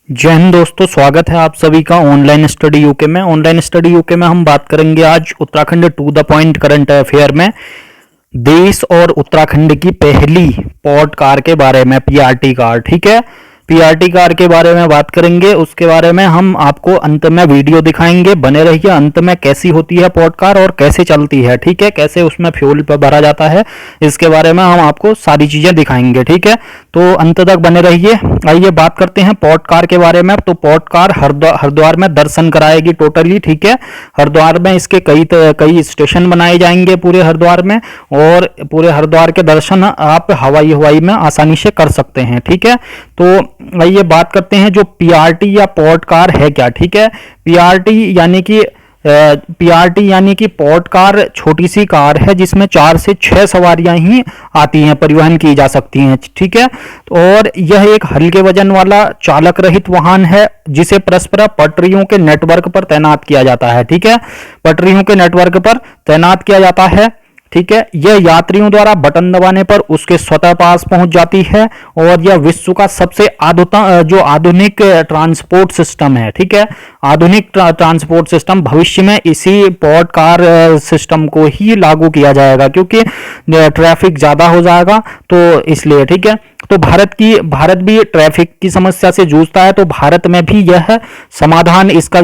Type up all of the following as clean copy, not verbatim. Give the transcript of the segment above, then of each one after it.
जय हिंद दोस्तों, स्वागत है आप सभी का ऑनलाइन स्टडी यूके में। ऑनलाइन स्टडी यूके में हम बात करेंगे आज Uttarakhand to the point current affair में देश और उत्तराखंड की पहली पॉड कार के बारे में, पीआरटी कार। ठीक है, पीआरटी कार के बारे में बात करेंगे, उसके बारे में हम आपको अंत में वीडियो दिखाएंगे। बने रहिए अंत में, कैसी होती है पॉड कार और कैसे चलती है। ठीक है, कैसे उसमें फ्यूल पर भरा जाता है, इसके बारे में हम आपको सारी चीजें दिखाएंगे। ठीक है, तो अंत तक बने रहिए। आइए बात करते हैं पॉड कार के बारे में। तो पॉड कार हरिद्वार में दर्शन कराएगी टोटली। ठीक है, हरिद्वार में इसके कई स्टेशन बनाए जाएंगे पूरे हरिद्वार में, और पूरे हरिद्वार के दर्शन आप हवाई में आसानी से कर सकते हैं। ठीक है, तो आइए बात करते हैं जो पीआरटी या पॉड कार है क्या। ठीक है, पीआरटी यानी कि पॉड कार छोटी सी कार है जिसमें 4 से 6 सवारियां ही आती हैं, परिवहन की जा सकती हैं। ठीक है, और यह एक हल्के वजन वाला चालक रहित वाहन है जिसे परस्पर पटरियों के नेटवर्क पर तैनात किया जाता है। ठीक है, पटरियों के नेटवर्क पर तैनात किया जाता है। ठीक है, यह यात्रियों द्वारा बटन दबाने पर उसके स्वतः पास पहुंच जाती है, और यह विश्व का सबसे आधुनिक ट्रांसपोर्ट सिस्टम है। ठीक है, आधुनिक ट्रांसपोर्ट सिस्टम भविष्य में इसी पॉड कार सिस्टम को ही लागू किया जाएगा, क्योंकि ट्रैफिक ज्यादा हो जाएगा तो इसलिए। ठीक है, तो भारत भी ट्रैफिक की समस्या से जूझता है, तो भारत में भी यह समाधान, इसका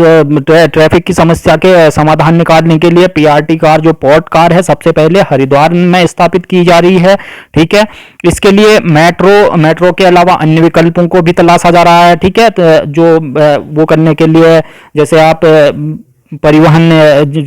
ट्रैफिक की समस्या के समाधान निकालने के लिए पीआरटी कार जो पॉड कार है सबसे पहले हरिद्वार में स्थापित की जा रही है। ठीक है, इसके लिए मेट्रो के अलावा अन्य विकल्पों को भी तलाशा जा रहा है। ठीक है, तो जो वो करने के लिए, जैसे आप परिवहन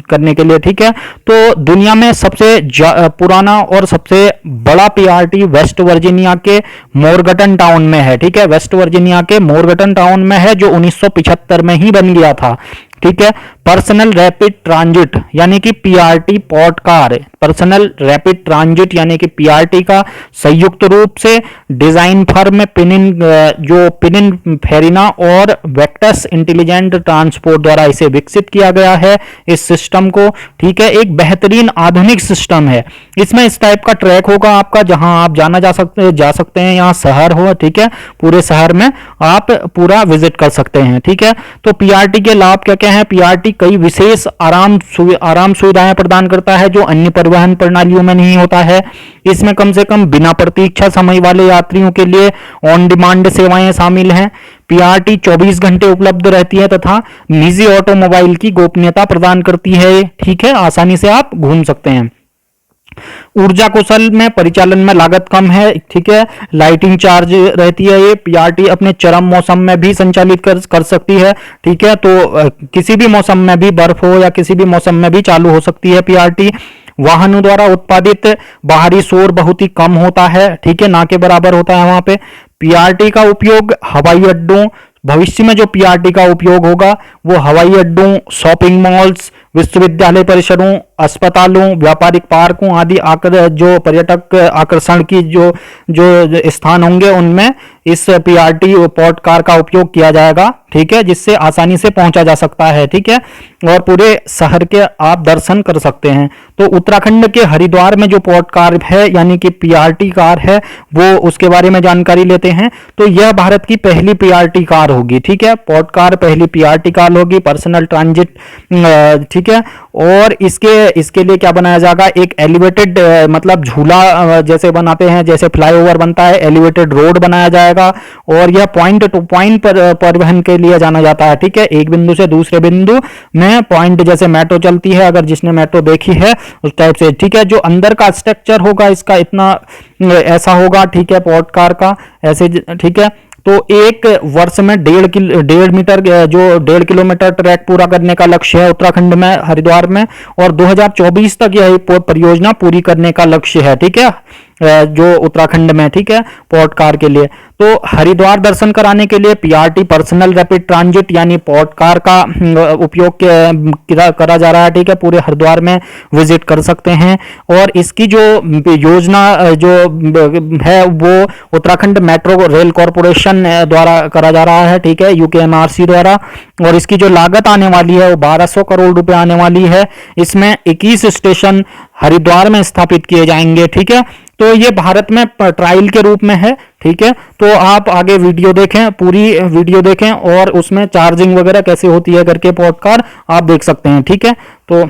करने के लिए। ठीक है, तो दुनिया में सबसे पुराना और सबसे बड़ा पीआरटी वेस्ट वर्जीनिया के मॉर्गटन टाउन में है। ठीक है, वेस्ट वर्जीनिया के मॉर्गटन टाउन में है, जो 1975 में ही बन गया था। ठीक है, पर्सनल रैपिड ट्रांजिट यानी कि PRT pod car, personal rapid transit यानी कि पीआरटी का संयुक्त रूप से डिजाइन फर्म पिनिनफेरिना और वेक्टस इंटेलिजेंट ट्रांसपोर्ट द्वारा इसे विकसित किया गया है, इस सिस्टम को। ठीक है, एक बेहतरीन आधुनिक सिस्टम है। इसमें इस टाइप का ट्रैक होगा आपका, जहां आप जा सकते हैं। यहाँ शहर हो, ठीक है, पूरे शहर में आप पूरा विजिट कर सकते हैं। ठीक है, तो पीआरटी के लाभ क्या क्या है। पीआरटी कई विशेष आराम सुविधाएं प्रदान करता है जो अन्य परिवहन प्रणालियों में नहीं होता है। इसमें कम से कम बिना प्रतीक्षा समय वाले यात्रियों के लिए ऑन डिमांड सेवाएं शामिल हैं। पीआरटी 24 घंटे उपलब्ध रहती है तथा निजी ऑटोमोबाइल की गोपनीयता प्रदान करती है। ठीक है, आसानी से आप घूम सकते हैं। ऊर्जा कुशल में परिचालन में लागत कम है। ठीक है, लाइटिंग चार्ज रहती है। ये पीआरटी अपने चरम मौसम में भी संचालित कर सकती है। ठीक है, तो किसी भी मौसम में भी, बर्फ हो या किसी भी मौसम में भी चालू हो सकती है पीआरटी। वाहनों द्वारा उत्पादित बाहरी शोर बहुत ही कम होता है। ठीक है, ना के बराबर होता है वहां पे। पीआरटी का उपयोग हवाई अड्डों, भविष्य में जो पीआरटी का उपयोग होगा वो हवाई अड्डों, शॉपिंग मॉल्स, विश्वविद्यालय परिसरों, अस्पतालों, व्यापारिक पार्कों आदि जो पर्यटक आकर्षण की जो स्थान होंगे उनमें इस पीआरटी पॉड कार का उपयोग किया जाएगा। ठीक है, जिससे आसानी से पहुंचा जा सकता है। ठीक है, और पूरे शहर के आप दर्शन कर सकते हैं। तो उत्तराखंड के हरिद्वार में जो पॉड कार है यानी कि पीआरटी कार है, वो उसके बारे में जानकारी लेते हैं। तो यह भारत की पहली पीआरटी कार होगी। ठीक है, पॉड कार पहली पीआरटी कार होगी, पर्सनल ट्रांजिट। ठीक है, और इसके लिए क्या बनाया जाएगा, एक एलिवेटेड मतलब झूला जैसे बनाते हैं, जैसे फ्लाईओवर बनता है, एलिवेटेड रोड बनाया जाएगा। और यह पॉइंट टू पॉइंट पर परिवहन के लिए जाना जाता है। ठीक है, एक बिंदु से दूसरे बिंदु में पॉइंट, जैसे मेट्रो चलती है, अगर जिसने मेट्रो देखी है उस टाइप से। ठीक है, जो अंदर का स्ट्रक्चर होगा इसका इतना ऐसा होगा। ठीक है, पॉड कार का ऐसे। ठीक है, तो एक वर्ष में 1.5 किलोमीटर ट्रैक पूरा करने का लक्ष्य है उत्तराखंड में, हरिद्वार में, और 2024 तक यह परियोजना पूरी करने का लक्ष्य है। ठीक है, जो उत्तराखंड में। ठीक है, पॉड कार के लिए। तो हरिद्वार दर्शन कराने के लिए पीआरटी पर्सनल रैपिड ट्रांजिट यानी पॉड कार का उपयोग करा जा रहा है। ठीक है, पूरे हरिद्वार में विजिट कर सकते हैं। और इसकी जो योजना जो है वो उत्तराखंड मेट्रो रेल कॉरपोरेशन द्वारा करा जा रहा है। ठीक है, यूकेएमआरसी द्वारा। और इसकी जो लागत आने वाली है वो 1200 करोड़ रुपए आने वाली है। इसमें 21 स्टेशन हरिद्वार में स्थापित किए जाएंगे। ठीक है, तो ये भारत में ट्रायल के रूप में है। ठीक है, तो आप आगे वीडियो देखें, पूरी वीडियो देखें और उसमें चार्जिंग वगैरह कैसे होती है करके पॉडकास्ट आप देख सकते हैं। ठीक है, तो